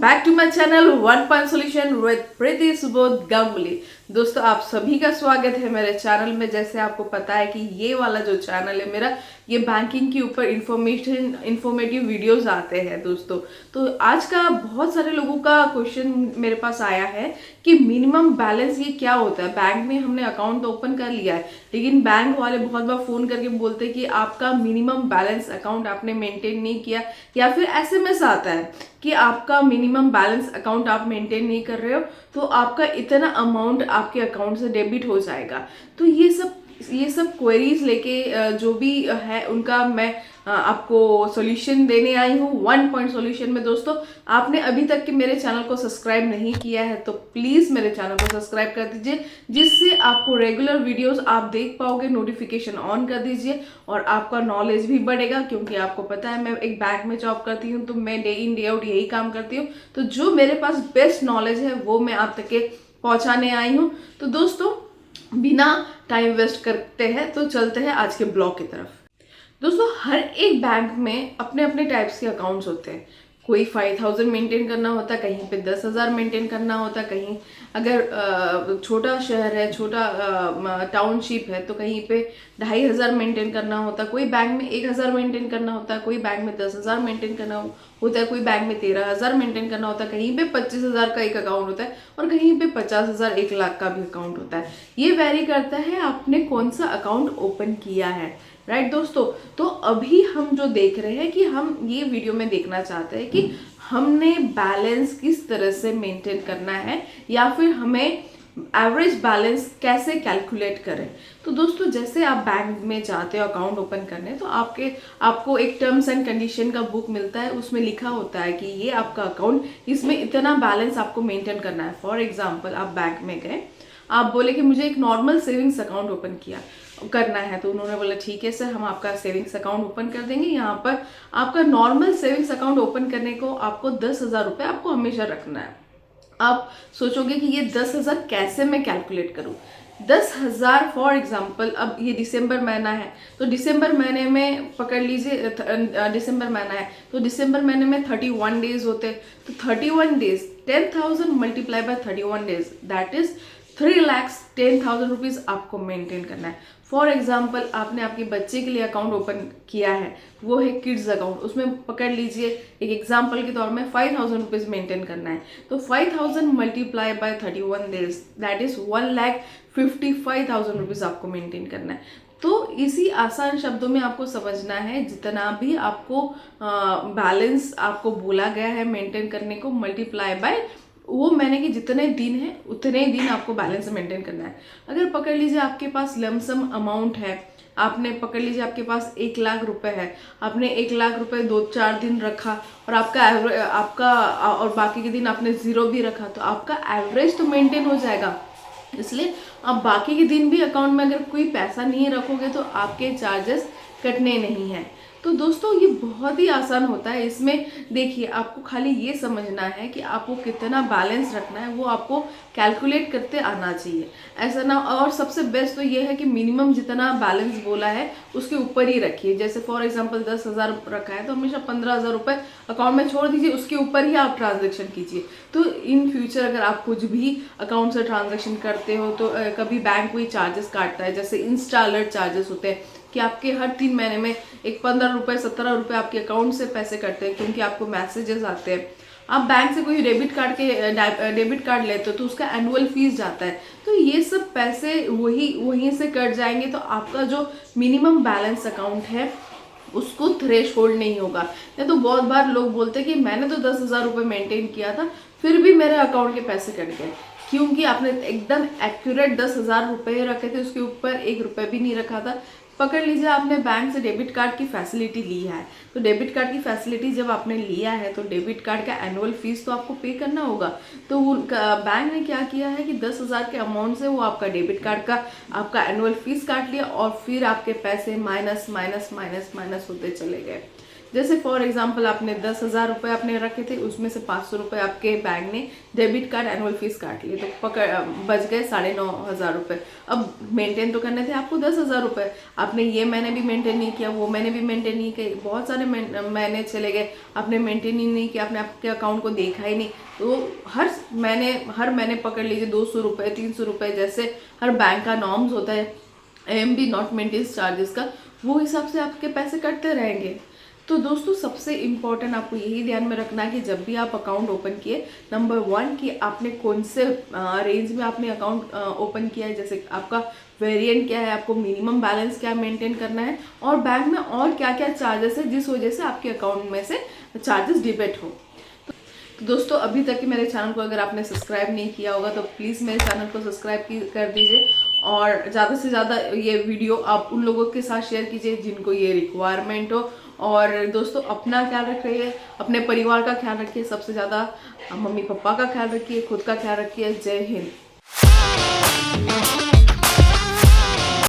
Back to my channel one point solution with Preeti Subodh Ganguly. दोस्तों आप सभी का स्वागत है मेरे चैनल में। जैसे आपको पता है कि ये वाला जो चैनल है मेरा, ये बैंकिंग के ऊपर इंफॉर्मेटिव वीडियोस आते हैं दोस्तों। तो आज का बहुत सारे लोगों का क्वेश्चन मेरे पास आया है कि मिनिमम बैलेंस ये क्या होता है। बैंक में हमने अकाउंट ओपन कर लिया है, लेकिन बैंक वाले बहुत बार फोन करके बोलते हैं कि आपका मिनिमम बैलेंस अकाउंट आपने मेंटेन नहीं किया, या फिर एसएमएस आता है कि आपका मिनिमम बैलेंस अकाउंट आप मेंटेन नहीं कर रहे हो तो आपका इतना अमाउंट आपके अकाउंट से डेबिट हो जाएगा। तो ये सब क्वेरीज लेके जो भी है उनका मैं आपको सॉल्यूशन देने आई हूँ वन पॉइंट सॉल्यूशन में। दोस्तों आपने अभी तक के मेरे चैनल को सब्सक्राइब नहीं किया है तो प्लीज़ मेरे चैनल को सब्सक्राइब कर दीजिए, जिससे आपको रेगुलर वीडियोस आप देख पाओगे। नोटिफिकेशन ऑन कर दीजिए और आपका नॉलेज भी बढ़ेगा, क्योंकि आपको पता है मैं एक बैंक में जॉब करती हूँ तो मैं डे इन डे आउट यही काम करती हूँ। तो जो मेरे पास बेस्ट नॉलेज है वो मैं आप तक के पहुँचाने आई हूँ। तो दोस्तों बिना टाइम वेस्ट करते हैं तो चलते हैं आज के ब्लॉग की तरफ। दोस्तों हर एक बैंक में अपने अपने टाइप्स के अकाउंट्स होते हैं। कोई 5000 मेंटेन करना होता है, कहीं पे 10,000 मेंटेन करना होता है, कहीं अगर छोटा शहर है, छोटा टाउनशिप है तो कहीं पे 2,500 मेंटेन करना होता है, कोई बैंक में 1,000 मेंटेन करना होता है, कोई बैंक में 10,000 मेंटेन करना होता है, कोई बैंक में 13,000 मेंटेन करना होता है, कहीं पे 25,000 का एक अकाउंट होता है और कहीं पे 50,000 1,00,000 का भी अकाउंट होता है। ये वेरी करता है आपने कौन सा अकाउंट ओपन किया है, राइट दोस्तों। तो अभी हम जो देख रहे हैं कि हम ये वीडियो में देखना चाहते हैं कि हमने बैलेंस किस तरह से मेंटेन करना है, या फिर हमें एवरेज बैलेंस कैसे कैलकुलेट करें। तो दोस्तों जैसे आप बैंक में जाते हो अकाउंट ओपन करने, तो आपको एक टर्म्स एंड कंडीशन का बुक मिलता है, उसमें लिखा होता है कि ये आपका अकाउंट, इसमें इतना बैलेंस आपको मेंटेन करना है। फॉर एग्जाम्पल आप बैंक में गए, आप बोले कि मुझे एक नॉर्मल सेविंग्स अकाउंट ओपन करना है, तो उन्होंने बोला ठीक है सर, हम आपका सेविंग्स अकाउंट ओपन कर देंगे। यहाँ पर आपका नॉर्मल सेविंग्स अकाउंट ओपन करने को आपको 10,000 रुपये आपको हमेशा रखना है। आप सोचोगे कि ये 10,000 कैसे मैं कैलकुलेट करूँ। 10,000 फॉर एग्जाम्पल, अब ये दिसंबर महीना है तो दिसंबर महीने में पकड़ लीजिए, दिसंबर महीना है तो दिसंबर महीने में 31 डेज होते हैं। तो 31 days 10,000 multiply by 31 days that is 3,10,000 rupees आपको मेंटेन करना है। फॉर एग्जाम्पल आपने आपके बच्चे के लिए अकाउंट ओपन किया है, वो है किड्स अकाउंट, उसमें पकड़ लीजिए एक एग्जाम्पल के तौर में 5,000 रुपीज़ मेंटेन करना है। तो 5,000 multiply by 31 days that is 1,55,000 rupees आपको मेंटेन करना है। तो इसी आसान शब्दों में आपको समझना है, जितना भी आपको बैलेंस आपको बोला गया है मेंटेन करने को, मल्टीप्लाई बाय वो महीने के जितने दिन है उतने दिन आपको बैलेंस मेंटेन करना है। अगर पकड़ लीजिए आपके पास लमसम अमाउंट है, आपने पकड़ लीजिए आपके पास 1,00,000 रुपए है, आपने 1,00,000 रुपए 2-4 दिन रखा और आपका और बाकी के दिन आपने जीरो भी रखा, तो आपका एवरेज तो मेंटेन हो जाएगा। इसलिए आप बाकी के दिन भी अकाउंट में अगर कोई पैसा नहीं रखोगे तो आपके चार्जेस कटने नहीं हैं। तो दोस्तों ये बहुत ही आसान होता है। इसमें देखिए आपको खाली ये समझना है कि आपको कितना बैलेंस रखना है, वो आपको कैलकुलेट करते आना चाहिए, ऐसा ना। और सबसे बेस्ट तो ये है कि मिनिमम जितना बैलेंस बोला है उसके ऊपर ही रखिए। जैसे फॉर एग्जांपल 10,000 रखा है तो हमेशा 15,000 रुपये अकाउंट में छोड़ दीजिए, उसके ऊपर ही आप ट्रांजेक्शन कीजिए। तो इन फ्यूचर अगर आप कुछ भी अकाउंट से ट्रांजेक्शन करते हो तो कभी बैंक कोई चार्जेस काटता है, जैसे इंस्टा अलर्ट चार्जेस होते हैं कि आपके हर 3 महीने में एक 15 रुपये 17 रुपये आपके अकाउंट से पैसे कटते हैं, क्योंकि आपको मैसेजेस आते हैं। आप बैंक से कोई डेबिट कार्ड लेते हो तो उसका एनुअल फीस जाता है, तो ये सब पैसे वहीं से कट जाएंगे। तो आपका जो मिनिमम बैलेंस अकाउंट है उसको थ्रेशोल्ड नहीं होगा। नहीं तो बहुत बार लोग बोलते हैं कि मैंने तो 10,000 रुपये मेंटेन किया था फिर भी मेरे अकाउंट के पैसे कट गए, क्योंकि आपने एकदम एक्यूरेट 10,000 रुपये रखे थे, उसके ऊपर 1 रुपये भी नहीं रखा था। पकड़ लीजिए आपने बैंक से डेबिट कार्ड की फैसिलिटी ली है, तो डेबिट कार्ड की फैसिलिटी जब आपने लिया है तो डेबिट कार्ड का एनुअल फीस तो आपको पे करना होगा। तो बैंक ने क्या किया है कि 10,000 के अमाउंट से वो आपका डेबिट कार्ड का आपका एनुअल फीस काट लिया और फिर आपके पैसे माइनस माइनस माइनस माइनस होते चले गए। जैसे फॉर एग्जांपल आपने 10,000 रुपये आपने रखे थे, उसमें से 500 रुपये आपके बैंक ने डेबिट कार्ड एनुअल फीस काट लिए, तो बच गए 9,500 रुपये। अब मेंटेन तो करने थे आपको 10,000 रुपये, आपने ये महीने भी मेंटेन नहीं किया, वो महीने भी मेंटेन नहीं किया, बहुत सारे महीने चले गए, आपने मेंटेन ही नहीं किया, आपने आपके अकाउंट को देखा ही नहीं, तो हर महीने पकड़ लीजिए 200 रुपये 300 रुपये, जैसे हर बैंक का नॉर्म्स होता है AMB नॉट मेंटेनेंस चार्जेस का, वो हिसाब से आपके पैसे कटते रहेंगे। तो दोस्तों सबसे इम्पॉर्टेंट आपको यही ध्यान में रखना है कि जब भी आप अकाउंट ओपन किए, नंबर 1 कि आपने कौन से रेंज में आपने अकाउंट ओपन किया है, जैसे आपका वेरिएंट क्या है, आपको मिनिमम बैलेंस क्या मेंटेन करना है, और बैंक में और क्या क्या चार्जेस है जिस वजह से आपके अकाउंट में से चार्जेस डिबेट हो। तो दोस्तों अभी तक कि मेरे चैनल को अगर आपने सब्सक्राइब नहीं किया होगा तो प्लीज़ मेरे चैनल को सब्सक्राइब कर दीजिए, और ज़्यादा से ज़्यादा ये वीडियो आप उन लोगों के साथ शेयर कीजिए जिनको ये रिक्वायरमेंट हो। और दोस्तों अपना ख्याल रखिए, अपने परिवार का ख्याल रखिए, सबसे ज़्यादा मम्मी पापा का ख्याल रखिए, खुद का ख्याल रखिए। जय हिंद।